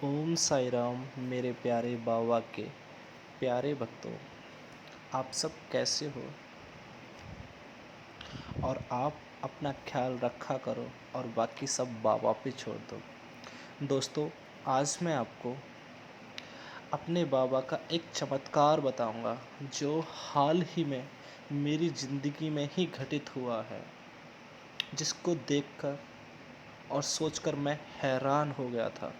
ओम साई राम मेरे प्यारे बाबा के प्यारे भक्तों। आप सब कैसे हो? और आप अपना ख्याल रखा करो और बाकी सब बाबा पे छोड़ दो। दोस्तों, आज मैं आपको अपने बाबा का एक चमत्कार बताऊंगा जो हाल ही में मेरी ज़िंदगी में ही घटित हुआ है, जिसको देखकर और सोचकर मैं हैरान हो गया था।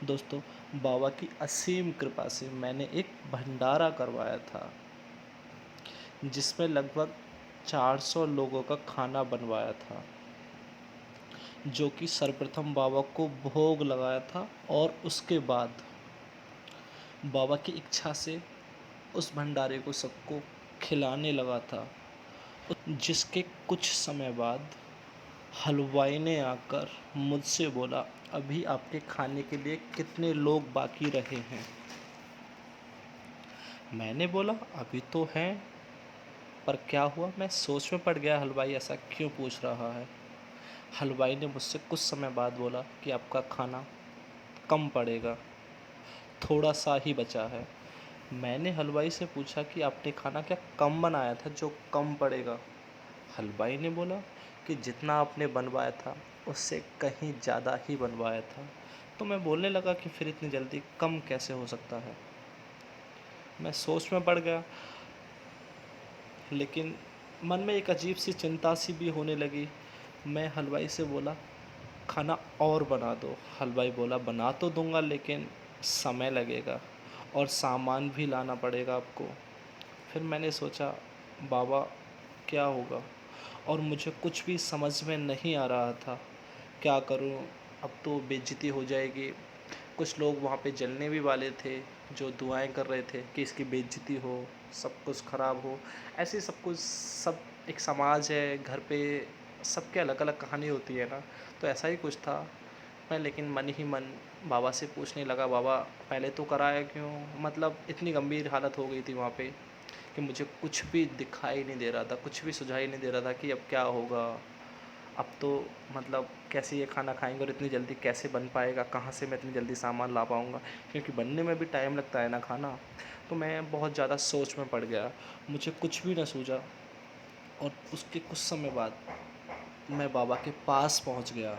दोस्तों, बाबा की असीम कृपा से मैंने एक भंडारा करवाया था, जिसमें लगभग 400 लोगों का खाना बनवाया था, जो कि सर्वप्रथम बाबा को भोग लगाया था और उसके बाद बाबा की इच्छा से उस भंडारे को सबको खिलाने लगा था। जिसके कुछ समय बाद हलवाई ने आकर मुझसे बोला, अभी आपके खाने के लिए कितने लोग बाकी रहे हैं? मैंने बोला, अभी तो हैं, पर क्या हुआ? मैं सोच में पड़ गया, हलवाई ऐसा क्यों पूछ रहा है। हलवाई ने मुझसे कुछ समय बाद बोला कि आपका खाना कम पड़ेगा, थोड़ा सा ही बचा है। मैंने हलवाई से पूछा कि आपने खाना क्या कम बनाया था जो कम पड़ेगा? हलवाई ने बोला कि जितना आपने बनवाया था उससे कहीं ज़्यादा ही बनवाया था। तो मैं बोलने लगा कि फिर इतनी जल्दी कम कैसे हो सकता है। मैं सोच में पड़ गया, लेकिन मन में एक अजीब सी चिंता सी भी होने लगी। मैं हलवाई से बोला, खाना और बना दो। हलवाई बोला, बना तो दूंगा, लेकिन समय लगेगा और सामान भी लाना पड़ेगा आपको। फिर मैंने सोचा, बाबा क्या होगा? और मुझे कुछ भी समझ में नहीं आ रहा था, क्या करूं? अब तो बेइज्जती हो जाएगी। कुछ लोग वहाँ पे जलने भी वाले थे, जो दुआएं कर रहे थे कि इसकी बेइज्जती हो, सब कुछ ख़राब हो। ऐसे सब कुछ, सब एक समाज है, घर पे सबके अलग अलग कहानी होती है ना, तो ऐसा ही कुछ था। मैं लेकिन मन ही मन बाबा से पूछने लगा, बाबा पहले तो कराया क्यों? मतलब इतनी गंभीर हालत हो गई थी वहाँ पे कि मुझे कुछ भी दिखाई नहीं दे रहा था, कुछ भी सुझाई नहीं दे रहा था कि अब क्या होगा। अब तो मतलब कैसे ये खाना खाएंगे और इतनी जल्दी कैसे बन पाएगा, कहाँ से मैं इतनी जल्दी सामान ला पाऊँगा, क्योंकि बनने में भी टाइम लगता है ना खाना। तो मैं बहुत ज़्यादा सोच में पड़ गया, मुझे कुछ भी ना सूझा। और उसके कुछ समय बाद मैं बाबा के पास पहुंच गया,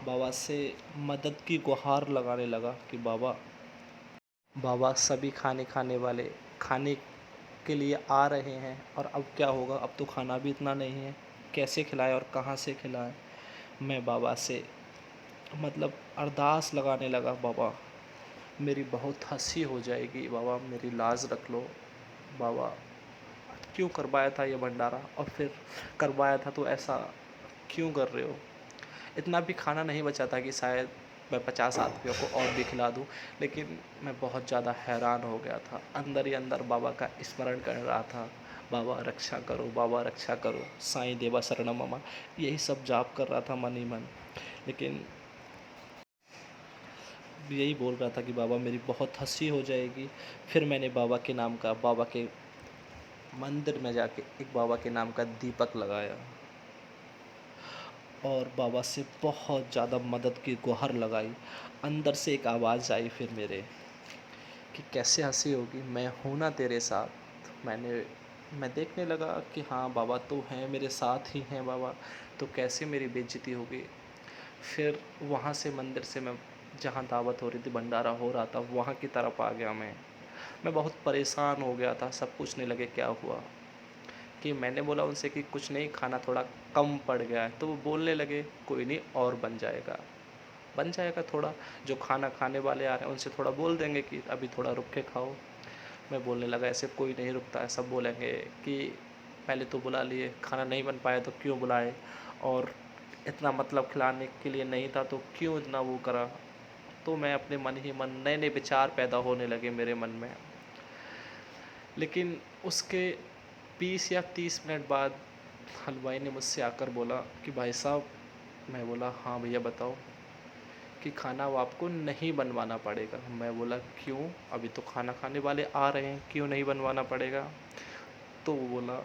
बाबा से मदद की गुहार लगाने लगा कि बाबा, बाबा सभी खाने खाने वाले खाने के लिए आ रहे हैं और अब क्या होगा? अब तो खाना भी इतना नहीं है, कैसे खिलाएं और कहाँ से खिलाएं? मैं बाबा से मतलब अरदास लगाने लगा, बाबा मेरी बहुत हंसी हो जाएगी, बाबा मेरी लाज रख लो, बाबा क्यों करवाया था ये भंडारा, और फिर करवाया था तो ऐसा क्यों कर रहे हो? इतना भी खाना नहीं बचा था कि शायद मैं 50 आदमियों को और भी खिला दूँ, लेकिन मैं बहुत ज़्यादा हैरान हो गया था। अंदर ही अंदर बाबा का स्मरण कर रहा था, बाबा रक्षा करो, बाबा रक्षा करो, साईं देवा शरणम मम, यही सब जाप कर रहा था मन ही मन। लेकिन यही बोल रहा था कि बाबा मेरी बहुत हंसी हो जाएगी। फिर मैंने बाबा के नाम का, बाबा के मंदिर में जाके एक बाबा के नाम का दीपक लगाया और बाबा से बहुत ज़्यादा मदद की गुहार लगाई। अंदर से एक आवाज़ आई फिर मेरे कि कैसे हंसी होगी, मैं हूँ ना तेरे साथ। मैं देखने लगा कि हाँ, बाबा तो हैं, मेरे साथ ही हैं बाबा, तो कैसे मेरी बेइज्जती होगी। फिर वहाँ से मंदिर से मैं जहाँ दावत हो रही थी, भंडारा हो रहा था, वहाँ की तरफ आ गया। मैं बहुत परेशान हो गया था। सब पूछने लगे क्या हुआ, कि मैंने बोला उनसे कि कुछ नहीं, खाना थोड़ा कम पड़ गया है। तो वो बोलने लगे, कोई नहीं, और बन जाएगा, बन जाएगा थोड़ा। जो खाना खाने वाले आ रहे हैं उनसे थोड़ा बोल देंगे कि अभी थोड़ा रुक के खाओ। मैं बोलने लगा, ऐसे कोई नहीं रुकता है, सब बोलेंगे कि पहले तो बुला लिए, खाना नहीं बन पाया तो क्यों बुलाए, और इतना मतलब खिलाने के लिए नहीं था तो क्यों इतना वो करा। तो मैं अपने मन ही मन नए नए विचार पैदा होने लगे मेरे मन में। लेकिन उसके 20 या 30 मिनट बाद हलवाई ने मुझसे आकर बोला कि भाई साहब। मैं बोला, हाँ भैया बताओ। कि खाना वो आपको नहीं बनवाना पड़ेगा। मैं बोला, क्यों? अभी तो खाना खाने वाले आ रहे हैं, क्यों नहीं बनवाना पड़ेगा? तो वो बोला,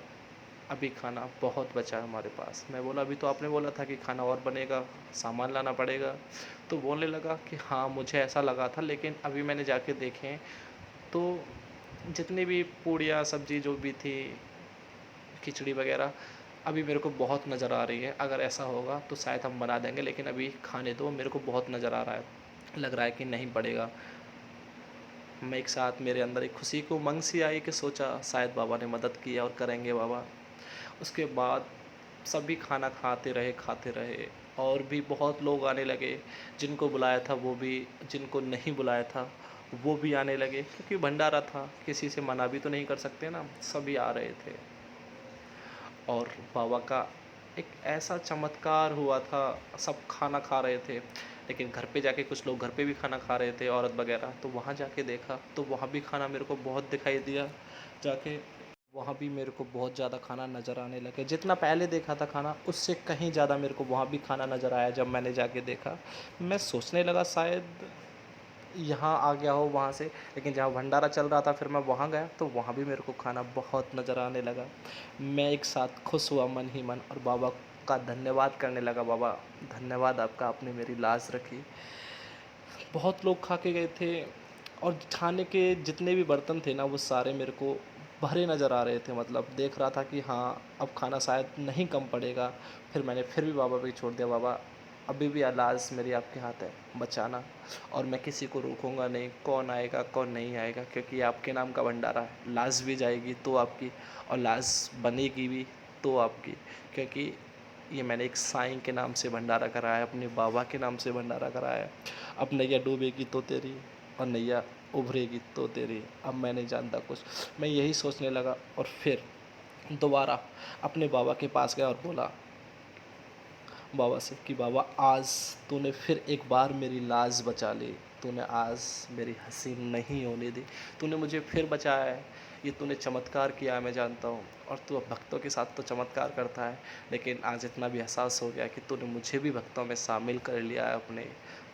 अभी खाना बहुत बचा है हमारे पास। मैं बोला अभी तो आपने बोला था कि खाना और बनेगा, सामान लाना पड़ेगा। तो बोलने लगा कि हाँ, मुझे ऐसा लगा था, लेकिन अभी मैंने जाके देखे तो जितनी भी पूड़ियाँ सब्ज़ी जो भी थी, खिचड़ी वगैरह, अभी मेरे को बहुत नज़र आ रही है। अगर ऐसा होगा तो शायद हम बना देंगे, लेकिन अभी खाने दो, मेरे को बहुत नज़र आ रहा है, लग रहा है कि नहीं पड़ेगा। मैं एक साथ मेरे अंदर एक खुशी को उमंग सी आई कि सोचा शायद बाबा ने मदद की और करेंगे बाबा। उसके बाद सभी खाना खाते रहे और भी बहुत लोग आने लगे। जिनको बुलाया था वो भी, जिनको नहीं बुलाया था वो भी आने लगे, क्योंकि भंडारा था, किसी से मना भी तो नहीं कर सकते ना, सभी आ रहे थे। और बाबा का एक ऐसा चमत्कार हुआ था, सब खाना खा रहे थे, लेकिन घर पे जाके कुछ लोग घर पे भी खाना खा रहे थे, औरत वगैरह, तो वहाँ जाके देखा तो वहाँ भी खाना मेरे को बहुत दिखाई दिया। जाके वहाँ भी मेरे को बहुत ज़्यादा खाना नज़र आने लगे, जितना पहले देखा था खाना उससे कहीं ज़्यादा मेरे को वहाँ भी खाना नज़र आया जब मैंने जाके देखा। मैं सोचने लगा शायद यहाँ आ गया हो वहाँ से, लेकिन जहाँ भंडारा चल रहा था फिर मैं वहाँ गया तो वहाँ भी मेरे को खाना बहुत नज़र आने लगा। मैं एक साथ खुश हुआ मन ही मन और बाबा का धन्यवाद करने लगा, बाबा धन्यवाद आपका, आपने मेरी लाज रखी। बहुत लोग खा के गए थे और खाने के जितने भी बर्तन थे ना वो सारे मेरे को भरे नज़र आ रहे थे, मतलब देख रहा था कि हाँ अब खाना शायद नहीं कम पड़ेगा। फिर मैंने फिर भी बाबा पे छोड़ दिया, बाबा अभी भी लाज मेरी आपके हाथ है, बचाना। और मैं किसी को रोकूंगा नहीं, कौन आएगा कौन नहीं आएगा, क्योंकि ये आपके नाम का भंडारा है। लाज भी जाएगी तो आपकी, और लाज बनेगी भी तो आपकी, क्योंकि ये मैंने एक साईं के नाम से भंडारा कराया है, अपने बाबा के नाम से भंडारा कराया है। अब नैया डूबेगी तो तेरी और नैया उभरेगी तो तेरी, अब मैं नहीं जानता कुछ। मैं यही सोचने लगा और फिर दोबारा अपने बाबा के पास गया और बोला बाबा से कि बाबा आज तूने फिर एक बार मेरी लाज बचा ली, तूने आज मेरी हंसी नहीं होने दी, तूने मुझे फिर बचाया है। ये तूने चमत्कार किया है मैं जानता हूँ, और तू अब भक्तों के साथ तो चमत्कार करता है, लेकिन आज इतना भी एहसास हो गया कि तूने मुझे भी भक्तों में शामिल कर लिया है अपने।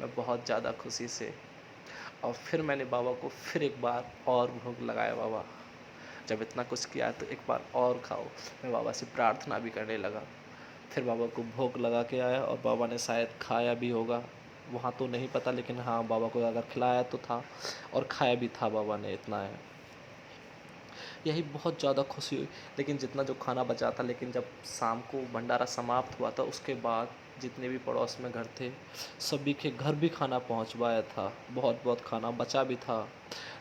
मैं बहुत ज़्यादा खुशी से, और फिर मैंने बाबा को फिर एक बार और भोग लगाया, बाबा जब इतना कुछ किया है तो एक बार और खाओ। मैं बाबा से प्रार्थना भी करने लगा। फिर बाबा को भोग लगा के आया और बाबा ने शायद खाया भी होगा, वहाँ तो नहीं पता, लेकिन हाँ बाबा को अगर खिलाया तो था और खाया भी था बाबा ने, इतना है। यही बहुत ज़्यादा खुशी हुई। लेकिन जितना जो खाना बचा था, लेकिन जब शाम को भंडारा समाप्त हुआ था उसके बाद जितने भी पड़ोस में घर थे सभी के घर भी खाना पहुंचवाया था, बहुत बहुत खाना बचा भी था,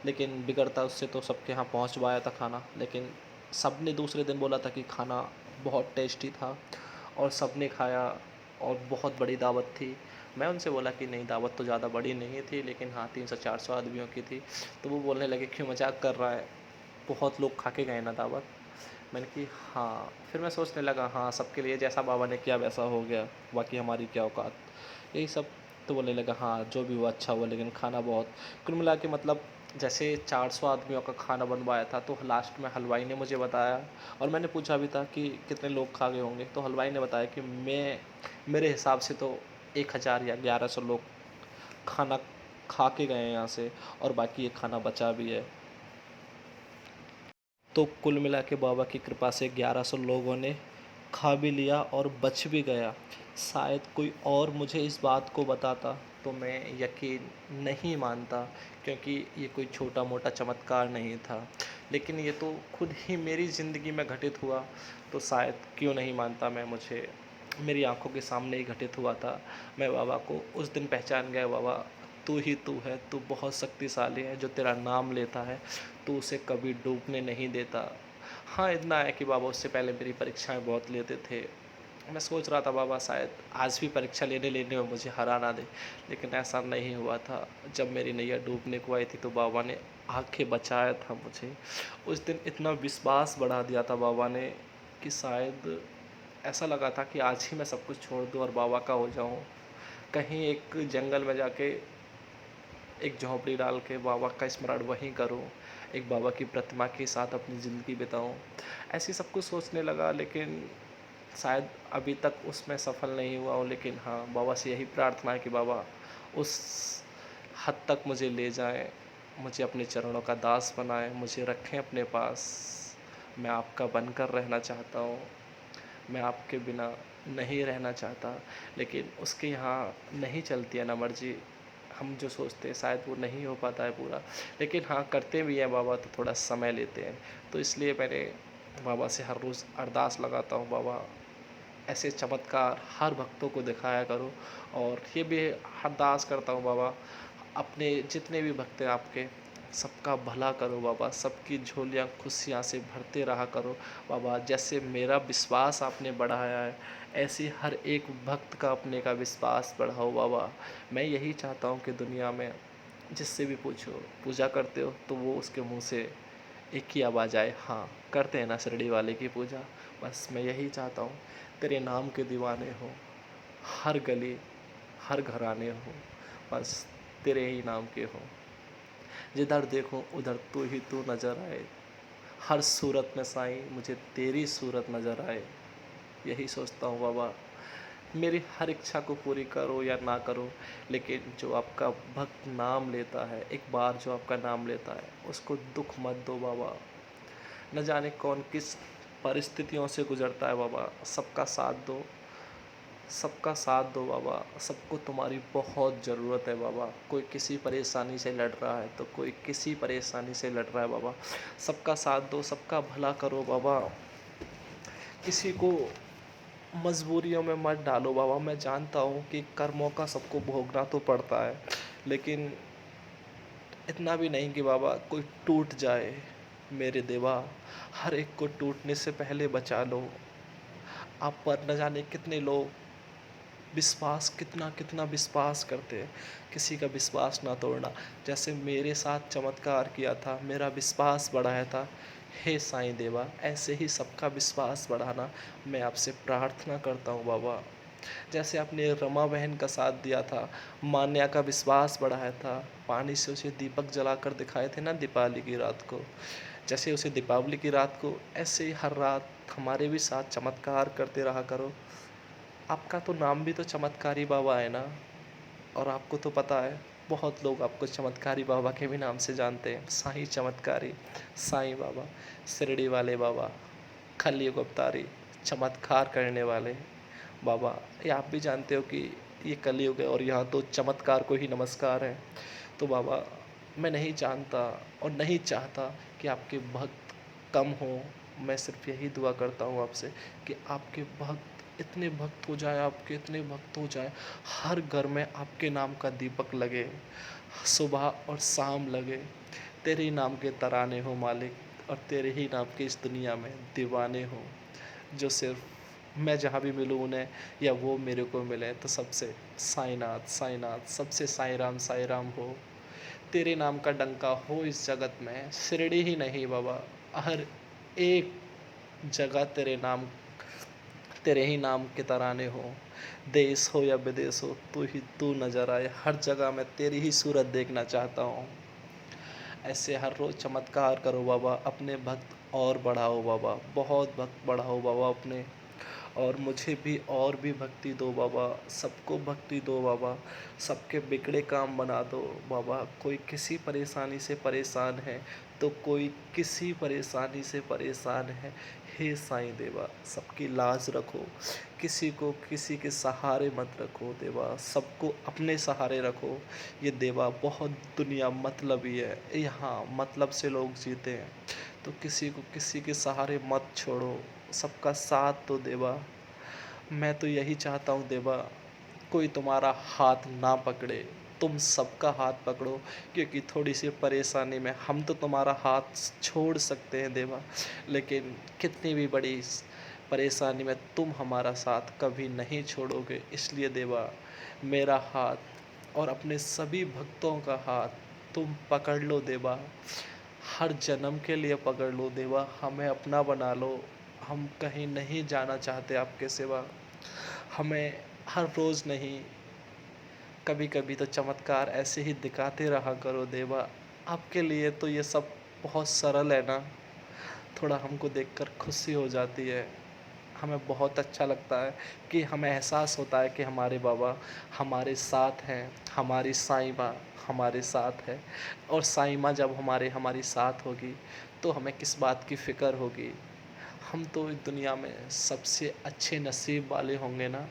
लेकिन बिगड़ता उससे तो सबके यहाँ पहुंचवाया था खाना। लेकिन सब ने दूसरे दिन बोला था कि खाना बहुत टेस्टी था और सब ने खाया, और बहुत बड़ी दावत थी। मैं उनसे बोला कि नहीं, दावत तो ज़्यादा बड़ी नहीं थी, लेकिन हाँ 300-400 आदमियों की थी। तो वो बोलने लगे क्यों मजाक कर रहा है, बहुत लोग खा के गए ना दावत। मैंने कि हाँ, फिर मैं सोचने लगा हाँ सबके लिए जैसा बाबा ने किया वैसा हो गया, बाकी हमारी क्या औकात, यही सब। तो बोलने लगा हाँ जो भी हुआ अच्छा हुआ, लेकिन खाना बहुत, कुल मिला के मतलब जैसे 400 आदमियों का खाना बनवाया था, तो लास्ट में हलवाई ने मुझे बताया, और मैंने पूछा भी था कि कितने लोग खा गए होंगे, तो हलवाई ने बताया कि मेरे हिसाब से तो 1000 या 1100 लोग खाना खा के गए हैं यहाँ से, और बाकी ये खाना बचा भी है। तो कुल मिला के बाबा की कृपा से 1100 लोगों ने खा भी लिया और बच भी गया। शायद कोई और मुझे इस बात को बताता तो मैं यकीन नहीं मानता, क्योंकि ये कोई छोटा मोटा चमत्कार नहीं था, लेकिन ये तो खुद ही मेरी ज़िंदगी में घटित हुआ, तो शायद क्यों नहीं मानता मैं, मुझे मेरी आंखों के सामने ही घटित हुआ था। मैं बाबा को उस दिन पहचान गया, बाबा तू ही तू है, तू बहुत शक्तिशाली है, जो तेरा नाम लेता है तो उसे कभी डूबने नहीं देता। हाँ, इतना है कि बाबा उससे पहले मेरी परीक्षाएँ बहुत लेते थे। मैं सोच रहा था बाबा शायद आज भी परीक्षा लेने में मुझे हरा ना दें, लेकिन ऐसा नहीं हुआ था। जब मेरी नैया डूबने को आई थी तो बाबा ने आके बचाया था मुझे। उस दिन इतना विश्वास बढ़ा दिया था बाबा ने कि शायद ऐसा लगा था कि आज ही मैं सब कुछ छोड़ दूँ और बाबा का हो जाऊँ। कहीं एक जंगल में जाके एक झोंपड़ी डाल के बाबा का स्मरण वहीं करूं, एक बाबा की प्रतिमा के साथ अपनी ज़िंदगी बिताऊं। ऐसी सब कुछ सोचने लगा, लेकिन शायद अभी तक उसमें सफल नहीं हुआ हूँ। लेकिन हाँ, बाबा से यही प्रार्थना है कि बाबा उस हद तक मुझे ले जाएं, मुझे अपने चरणों का दास बनाएं, मुझे रखें अपने पास, मैं आपका बनकर रहना चाहता हूँ, मैं आपके बिना नहीं रहना चाहता, लेकिन उसके यहाँ नहीं चलती है ना मर्ज़ी। हम जो सोचते हैं शायद वो नहीं हो पाता है पूरा, लेकिन हाँ करते भी हैं बाबा, तो थोड़ा समय लेते हैं। तो इसलिए मैंने बाबा से हर रोज़ अरदास लगाता हूँ, बाबा ऐसे चमत्कार हर भक्तों को दिखाया करो। और ये भी अरदास करता हूँ बाबा, अपने जितने भी भक्त हैं आपके, सबका भला करो बाबा, सबकी झोलियाँ खुशियाँ से भरते रहा करो बाबा। जैसे मेरा विश्वास आपने बढ़ाया है, ऐसे हर एक भक्त का अपने का विश्वास बढ़ाओ बाबा। मैं यही चाहता हूँ कि दुनिया में जिससे भी पूछो पूजा करते हो, तो वो उसके मुंह से एक ही आवाज़ आए, हाँ करते हैं ना शिरडी वाले की पूजा। बस मैं यही चाहता हूँ, तेरे नाम के दीवाने हो, हर गली हर घराने हो, बस तेरे ही नाम के हो। जिधर देखो उधर तू ही तू नज़र आए, हर सूरत में साईं मुझे तेरी सूरत नज़र आए। यही सोचता हूँ बाबा, मेरी हर इच्छा को पूरी करो या ना करो, लेकिन जो आपका भक्त नाम लेता है, एक बार जो आपका नाम लेता है, उसको दुख मत दो बाबा। न जाने कौन किस परिस्थितियों से गुजरता है बाबा, सबका साथ दो, सबका साथ दो बाबा। सबको तुम्हारी बहुत ज़रूरत है बाबा। कोई किसी परेशानी से लड़ रहा है, तो कोई किसी परेशानी से लड़ रहा है बाबा। सबका साथ दो, सबका भला करो बाबा। किसी को मजबूरियों में मत डालो बाबा। मैं जानता हूँ कि कर्मों का सबको भोगना तो पड़ता है, लेकिन इतना भी नहीं कि बाबा कोई टूट जाए। मेरे देवा, हर एक को टूटने से पहले बचा लो। आप पर न जाने कितने लोग विश्वास, कितना कितना विश्वास करते हैं। किसी का विश्वास ना तोड़ना। जैसे मेरे साथ चमत्कार किया था, मेरा विश्वास बढ़ाया था, हे साईं देवा ऐसे ही सबका विश्वास बढ़ाना, मैं आपसे प्रार्थना करता हूँ बाबा। जैसे आपने रमा बहन का साथ दिया था, मान्या का विश्वास बढ़ाया था, पानी से उसे दीपक जलाकर दिखाए थे ना दीपावली की रात को। जैसे उसे दीपावली की रात को, ऐसे ही हर रात हमारे भी साथ चमत्कार करते रहा करो। आपका तो नाम भी तो चमत्कारी बाबा है ना। और आपको तो पता है, बहुत लोग आपको चमत्कारी बाबा के भी नाम से जानते हैं। साईं चमत्कारी, साईं बाबा, शिरडी वाले बाबा, कलयुग अवतारी, चमत्कार करने वाले बाबा। ये आप भी जानते हो कि ये कलयुग है और यहाँ तो चमत्कार को ही नमस्कार है। तो बाबा, मैं नहीं जानता और नहीं चाहता कि आपके भक्त कम हों। मैं सिर्फ यही दुआ करता हूँ आपसे कि आपके भक्त इतने भक्त हो जाए, आपके इतने भक्त हो जाए, हर घर में आपके नाम का दीपक लगे, सुबह और शाम लगे। तेरे ही नाम के तराने हो मालिक, और तेरे ही नाम की इस दुनिया में दीवाने हो, जो सिर्फ मैं जहाँ भी मिलूँ उन्हें, या वो मेरे को मिले, तो सबसे साईनाथ साईनाथ, सबसे साईं राम हो। तेरे नाम का डंका हो इस जगत में, शिरडी ही नहीं बाबा, हर एक जगह तेरे ही नाम के तराने हो। देश हो या विदेश हो, तू ही तू नज़र आए, हर जगह मैं तेरी ही सूरत देखना चाहता हूँ। ऐसे हर रोज़ चमत्कार करो बाबा, अपने भक्त और बढ़ाओ बाबा, बहुत भक्त बढ़ाओ बाबा अपने। और मुझे भी और भी भक्ति दो बाबा, सबको भक्ति दो बाबा, सबके बिगड़े काम बना दो बाबा। कोई किसी परेशानी से परेशान है, तो कोई किसी परेशानी से परेशान है। हे साईं देवा, सबकी लाज रखो, किसी को किसी के सहारे मत रखो देवा, सबको अपने सहारे रखो। ये देवा बहुत दुनिया मतलबी है, यहाँ मतलब से लोग जीते हैं, तो किसी को किसी के सहारे मत छोड़ो, सबका साथ तो देवा। मैं तो यही चाहता हूँ देवा, कोई तुम्हारा हाथ ना पकड़े, तुम सबका हाथ पकड़ो। क्योंकि थोड़ी सी परेशानी में हम तो तुम्हारा हाथ छोड़ सकते हैं देवा, लेकिन कितनी भी बड़ी परेशानी में तुम हमारा साथ कभी नहीं छोड़ोगे। इसलिए देवा, मेरा हाथ और अपने सभी भक्तों का हाथ तुम पकड़ लो देवा, हर जन्म के लिए पकड़ लो देवा, हमें अपना बना लो। हम कहीं नहीं जाना चाहते आपके सिवा। हमें हर रोज़ नहीं, कभी कभी तो चमत्कार ऐसे ही दिखाते रहा करो देवा। आपके लिए तो ये सब बहुत सरल है ना, थोड़ा हमको देखकर खुशी हो जाती है। हमें बहुत अच्छा लगता है कि हमें एहसास होता है कि हमारे बाबा हमारे साथ हैं, हमारी साईं माँ हमारे साथ है। और साईं माँ जब हमारी साथ होगी तो हमें किस बात की फ़िक्र होगी। हम तो इस दुनिया में सबसे अच्छे नसीब वाले होंगे ना,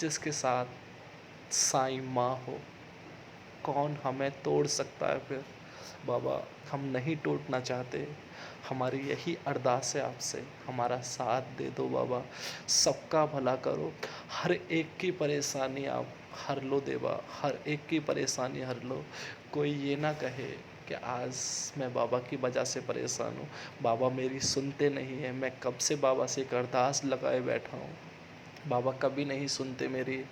जिसके साथ साईं माँ हो। कौन हमें तोड़ सकता है फिर। बाबा, हम नहीं टूटना चाहते, हमारी यही अरदास है आपसे, हमारा साथ दे दो बाबा, सबका भला करो, हर एक की परेशानी आप हर लो देवा, हर एक की परेशानी हर लो। कोई ये ना कहे कि आज मैं बाबा की वजह से परेशान हूँ, बाबा मेरी सुनते नहीं हैं, मैं कब से बाबा से एक अरदास लगाए बैठा हूँ, बाबा कभी नहीं सुनते मेरी।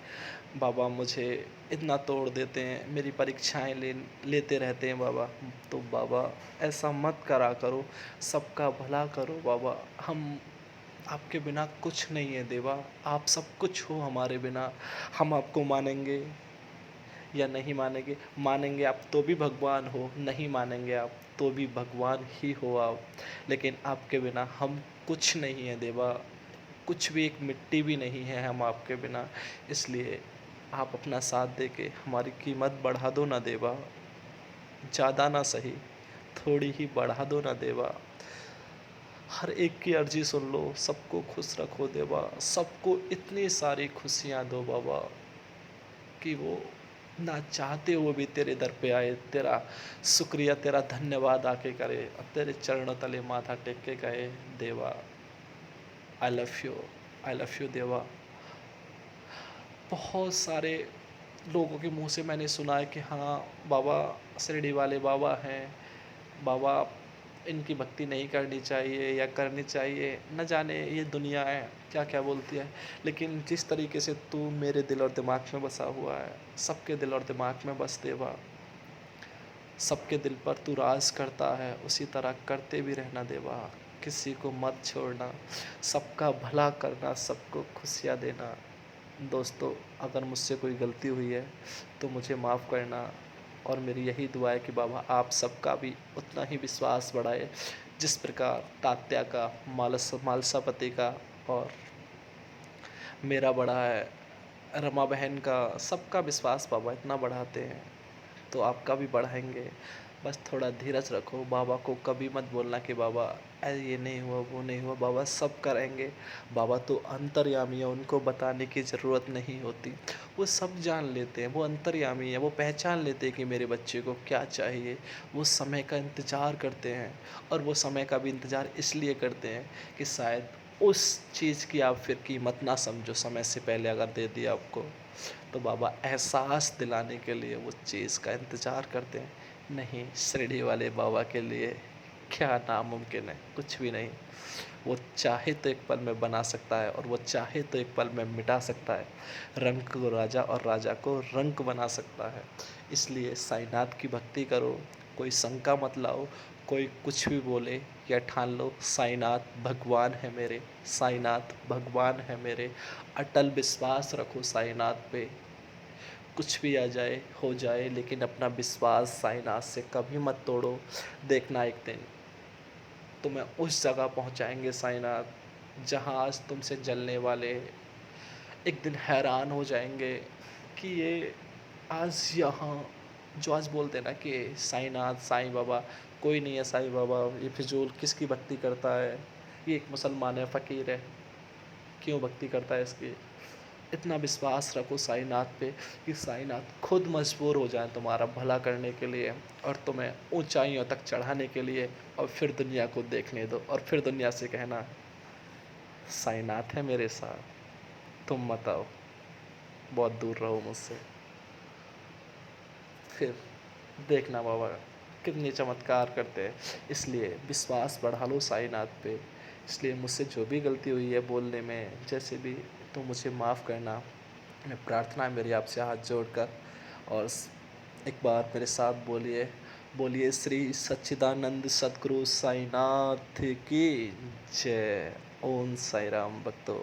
बाबा मुझे इतना तोड़ देते हैं, मेरी परीक्षाएँ लेते रहते हैं बाबा। तो बाबा ऐसा मत करा करो, सबका भला करो बाबा। हम आपके बिना कुछ नहीं है देवा, आप सब कुछ हो हमारे बिना। हम आपको मानेंगे या नहीं मानेंगे, मानेंगे आप तो भी भगवान हो, नहीं मानेंगे आप तो भी भगवान ही हो आप। लेकिन आपके बिना हम कुछ नहीं है देवा, कुछ भी, एक मिट्टी भी नहीं है हम आपके बिना। इसलिए आप अपना साथ दे के हमारी कीमत बढ़ा दो ना देवा, ज़्यादा ना सही, थोड़ी ही बढ़ा दो ना देवा। हर एक की अर्जी सुन लो, सबको खुश रखो देवा, सबको इतनी सारी खुशियाँ दो बाबा कि वो ना चाहते हुए भी तेरे दर पे आए, तेरा शुक्रिया, तेरा धन्यवाद आके करे और तेरे चरणों तले माथा टेक के कहे, देवा I love you, I love you देवा। बहुत सारे लोगों के मुंह से मैंने सुना है कि हाँ बाबा शिरडी वाले बाबा हैं, बाबा इनकी भक्ति नहीं करनी चाहिए या करनी चाहिए, न जाने ये दुनिया है क्या क्या बोलती है। लेकिन जिस तरीके से तू मेरे दिल और दिमाग में बसा हुआ है, सबके दिल और दिमाग में बस देवा, सबके दिल पर तू राज करता है, उसी तरह करते भी रहना देवा। किसी को मत छोड़ना, सबका भला करना, सबको खुशियाँ देना। दोस्तों, अगर मुझसे कोई गलती हुई है तो मुझे माफ़ करना, और मेरी यही दुआ है कि बाबा आप सबका भी उतना ही विश्वास बढ़ाए जिस प्रकार तात्या का, मालसापति का और मेरा बढ़ा है, रमा बहन का, सबका विश्वास बाबा इतना बढ़ाते हैं तो आपका भी बढ़ाएंगे। बस थोड़ा धीरज रखो, बाबा को कभी मत बोलना कि बाबा ये नहीं हुआ वो नहीं हुआ, बाबा सब कराएंगे। बाबा तो अंतर्यामी है, उनको बताने की ज़रूरत नहीं होती, वो सब जान लेते हैं, वो अंतर्यामी है, वो पहचान लेते हैं कि मेरे बच्चे को क्या चाहिए। वो समय का इंतज़ार करते हैं, और वो समय का भी इंतज़ार इसलिए करते हैं कि शायद उस चीज़ की आप फिर कीमत ना समझो, समय से पहले अगर दे दिया आपको तो बाबा एहसास दिलाने के लिए वो चीज़ का इंतज़ार करते हैं। नहीं, शिरडी वाले बाबा के लिए क्या नामुमकिन है, कुछ भी नहीं। वो चाहे तो एक पल में बना सकता है, और वो चाहे तो एक पल में मिटा सकता है। रंग को राजा और राजा को रंक बना सकता है। इसलिए साईनाथ की भक्ति करो, कोई शंका मत लाओ, कोई कुछ भी बोले या ठान लो, साईनाथ भगवान है मेरे, साईनाथ भगवान है मेरे। अटल विश्वास रखो साईनाथ पे, कुछ भी आ जाए हो जाए, लेकिन अपना विश्वास साईनाथ से कभी मत तोड़ो। देखना एक दिन तुम्हें उस जगह पहुंचाएंगे साईनाथ जहां आज तुमसे जलने वाले एक दिन हैरान हो जाएंगे कि ये आज यहाँ, जो आज बोलते हैं ना कि साईनाथ, साईं बाबा, कोई नहीं है साईं बाबा, ये फिजूल किसकी भक्ति करता है, ये एक मुसलमान है, फ़कीर है, क्यों भक्ति करता है इसकी। इतना विश्वास रखो साईनाथ पे कि साईनाथ खुद मजबूर हो जाए तुम्हारा भला करने के लिए, और तुम्हें ऊंचाइयों तक चढ़ाने के लिए, और फिर दुनिया को देखने दो, और फिर दुनिया से कहना साईनाथ है मेरे साथ, तुम मत आओ, बहुत दूर रहो मुझसे। फिर देखना बाबा कितने चमत्कार करते हैं। इसलिए विश्वास बढ़ा लो साईनाथ पे। इसलिए मुझसे जो भी गलती हुई है बोलने में, जैसे भी, तो मुझे माफ़ करना। मैं प्रार्थना है मेरी आपसे हाथ जोड़कर, और एक बार मेरे साथ बोलिए, बोलिए श्री सच्चिदानंद सद्गुरु साईनाथ की जय। ओम साई राम भक्तों।